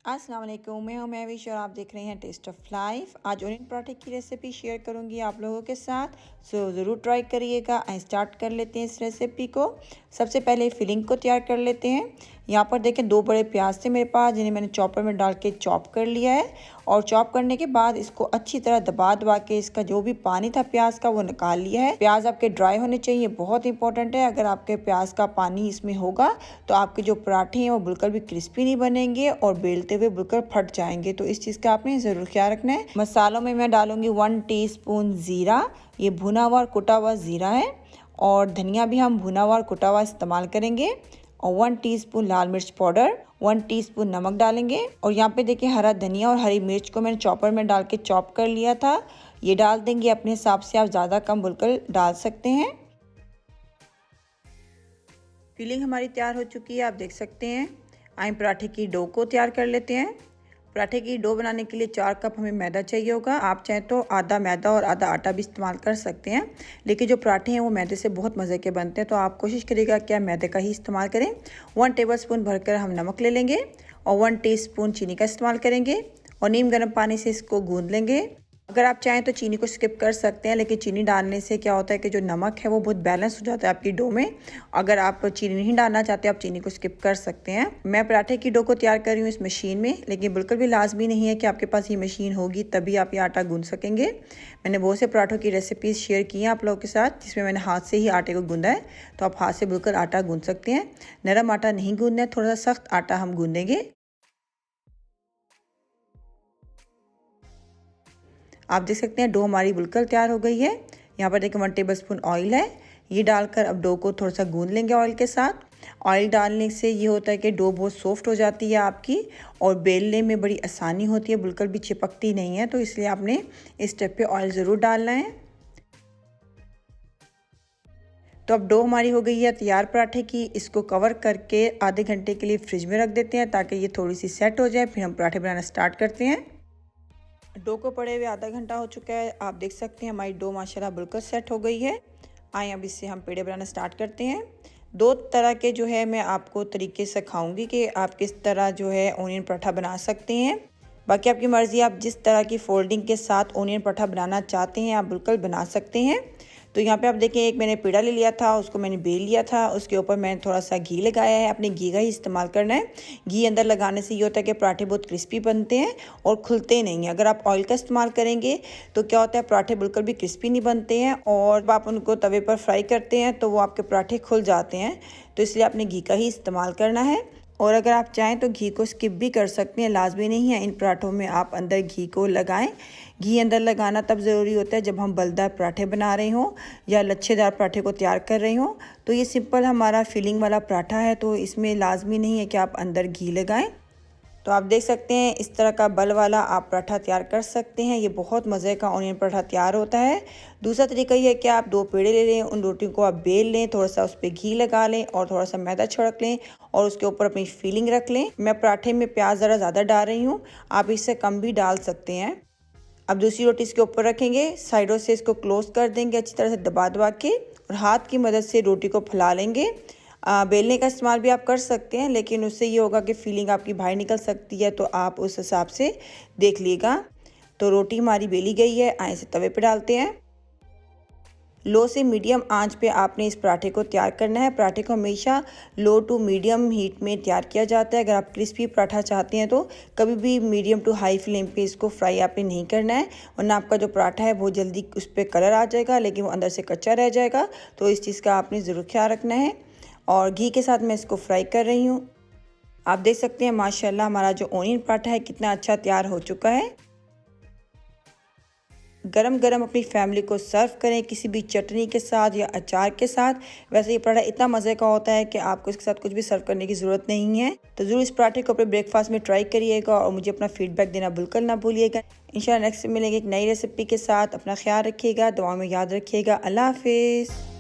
अस्सलाम वालेकुम, मैं हूं महविश और आप देख रहे हैं टेस्ट ऑफ लाइफ। आज ओनियन पराठे की रेसिपी शेयर करूंगी आप लोगों के साथ, सो ज़रूर ट्राई करिएगा। स्टार्ट कर लेते हैं इस रेसिपी को। सबसे पहले फिलिंग को तैयार कर लेते हैं। यहाँ पर देखें 2 बड़े प्याज थे मेरे पास, जिन्हें मैंने चॉपर में डाल के चॉप कर लिया है। और चॉप करने के बाद इसको अच्छी तरह दबा दबा के इसका जो भी पानी था प्याज का वो निकाल लिया है। प्याज आपके ड्राई होने चाहिए, बहुत इंपॉर्टेंट है। अगर आपके प्याज का पानी इसमें होगा तो आपके जो पराठे हैं वो बिल्कुल भी क्रिस्पी नहीं बनेंगे और बेलते हुए बिल्कुल फट जाएंगे। तो इस चीज़ का आपने ज़रूर ख्याल रखना है। मसालों में मैं डालूंगी 1 टीस्पून ज़ीरा, ये भुना हुआ और कुटा हुआ ज़ीरा है। और धनिया भी हम भुना हुआ और कुटा हुआ इस्तेमाल करेंगे। और 1 टीस्पून लाल मिर्च पाउडर, 1 टीस्पून नमक डालेंगे। और यहाँ पे देखिए हरा धनिया और हरी मिर्च को मैंने चॉपर में डाल के चॉप कर लिया था, ये डाल देंगे। अपने हिसाब से आप ज़्यादा कम बिल्कुल डाल सकते हैं। फिलिंग हमारी तैयार हो चुकी है, आप देख सकते हैं। आइए पराठे की डो को तैयार कर लेते हैं। पराठे की डो बनाने के लिए 4 कप हमें मैदा चाहिए होगा। आप चाहें तो आधा मैदा और आधा आटा भी इस्तेमाल कर सकते हैं, लेकिन जो पराठे हैं वो मैदे से बहुत मज़े के बनते हैं, तो आप कोशिश करिएगा कि आप मैदे का ही इस्तेमाल करें। 1 टेबलस्पून भरकर हम नमक ले लेंगे और 1 टीस्पून चीनी का इस्तेमाल करेंगे और नीम गर्म पानी से इसको गूंद लेंगे। अगर आप चाहें तो चीनी को स्किप कर सकते हैं, लेकिन चीनी डालने से क्या होता है कि जो नमक है वो बहुत बैलेंस हो जाता है आपकी डो में। अगर आप चीनी नहीं डालना चाहते आप चीनी को स्किप कर सकते हैं। मैं पराठे की डो को तैयार कर रही हूँ इस मशीन में, लेकिन बिल्कुल भी लाजमी नहीं है कि आपके पास ये मशीन होगी तभी आप ये आटा गूंद सकेंगे। मैंने बहुत से पराठों की रेसिपीज़ शेयर की हैं आप लोगों के साथ, जिसमें मैंने हाथ से ही आटे को गूंदा है, तो आप हाथ से बिल्कुल आटा गूंद सकते हैं। नरम आटा नहीं गूंदना है, थोड़ा सा सख्त आटा हम गूंदेंगे। आप देख सकते हैं डो हमारी बिल्कुल तैयार हो गई है। यहाँ पर देखिए 1 टेबलस्पून ऑयल है, ये डालकर अब डो को थोड़ा सा गूंद लेंगे ऑयल के साथ। ऑयल डालने से ये होता है कि डो बहुत सॉफ्ट हो जाती है आपकी और बेलने में बड़ी आसानी होती है, बिल्कुल भी चिपकती नहीं है। तो इसलिए आपने इस स्टेप पे ऑयल ज़रूर डालना है। तो अब डो हमारी हो गई है तैयार पराठे की। इसको कवर करके आधे घंटे के लिए फ्रिज में रख देते हैं ताकि ये थोड़ी सी सेट हो जाए, फिर हम पराठे बनाना स्टार्ट करते हैं। डो को पड़े हुए आधा घंटा हो चुका है, आप देख सकते हैं हमारी डो माशाल्लाह बिल्कुल सेट हो गई है। आइए अब इससे हम पेड़े बनाना स्टार्ट करते हैं। 2 तरह के जो है मैं आपको तरीके सिखाऊंगी कि आप किस तरह जो है ओनियन पराठा बना सकते हैं। बाकी आपकी मर्ज़ी, आप जिस तरह की फोल्डिंग के साथ ओनियन पराठा बनाना चाहते हैं आप बिल्कुल बना सकते हैं। तो यहाँ पे आप देखें एक मैंने पेड़ा ले लिया था, उसको मैंने बेल लिया था, उसके ऊपर मैंने थोड़ा सा घी लगाया है। अपने घी का ही इस्तेमाल करना है। घी अंदर लगाने से ये होता है कि पराठे बहुत क्रिस्पी बनते हैं और खुलते नहीं हैं। अगर आप ऑयल का इस्तेमाल करेंगे तो क्या होता है पराठे बिल्कुल भी क्रिस्पी नहीं बनते हैं और जब आप उनको तवे पर फ्राई करते हैं तो वो आपके पराठे खुल जाते हैं। तो इसलिए आपने घी का ही इस्तेमाल करना है। और अगर आप चाहें तो घी को स्किप भी कर सकते हैं, लाजमी नहीं है इन पराठों में आप अंदर घी को लगाएं। घी अंदर लगाना तब ज़रूरी होता है जब हम बलदार पराठे बना रहे हों या लच्छेदार पराठे को तैयार कर रहे हों। तो ये सिंपल हमारा फिलिंग वाला पराठा है, तो इसमें लाजमी नहीं है कि आप अंदर घी लगाएं। तो आप देख सकते हैं इस तरह का बल वाला आप पराठा तैयार कर सकते हैं। ये बहुत मज़े का ऑनियन पराठा तैयार होता है। दूसरा तरीका ये है कि आप 2 पेड़े ले लें, उन रोटियों को आप बेल लें, थोड़ा सा उस पर घी लगा लें और थोड़ा सा मैदा छिड़क लें और उसके ऊपर अपनी फिलिंग रख लें। मैं पराठे में प्याज ज़रा ज़्यादा डाल रही हूँ, आप इससे कम भी डाल सकते हैं। अब दूसरी रोटी इसके ऊपर रखेंगे, साइडों से इसको क्लोज कर देंगे अच्छी तरह से दबा दबा के और हाथ की मदद से रोटी को फैला लेंगे। बेलने का इस्तेमाल भी आप कर सकते हैं, लेकिन उससे ये होगा कि फीलिंग आपकी बाहर निकल सकती है, तो आप उस हिसाब से देख लीजिएगा। तो रोटी हमारी बेली गई है, आए से तवे पे डालते हैं। लो से मीडियम आंच पे आपने इस पराठे को तैयार करना है। पराठे को हमेशा लो टू मीडियम हीट में तैयार किया जाता है। अगर आप क्रिस्पी पराठा चाहते हैं तो कभी भी मीडियम टू हाई फ्लेम पे इसको फ्राई आपने नहीं करना है, वरना आपका जो पराठा है वो जल्दी उस पर कलर आ जाएगा लेकिन वो अंदर से कच्चा रह जाएगा। तो इस चीज़ का आपने ज़रूर ख्याल रखना है। और घी के साथ मैं इसको फ्राई कर रही हूँ। आप देख सकते हैं माशाल्लाह हमारा जो ओनियन पराठा है कितना अच्छा तैयार हो चुका है। गरम गरम अपनी फैमिली को सर्व करें किसी भी चटनी के साथ या अचार के साथ। वैसे ये पराठा इतना मज़े का होता है कि आपको इसके साथ कुछ भी सर्व करने की ज़रूरत नहीं है। तो ज़रूर इस पराठे को अपने ब्रेकफास्ट में ट्राई करिएगा और मुझे अपना फीडबैक देना बिल्कुल ना भूलिएगा। इंशाल्लाह नेक्स्ट मिलेंगे एक नई रेसिपी के साथ। अपना ख्याल रखिएगा, दुआ में याद रखिएगा। अल्लाह हाफिज़।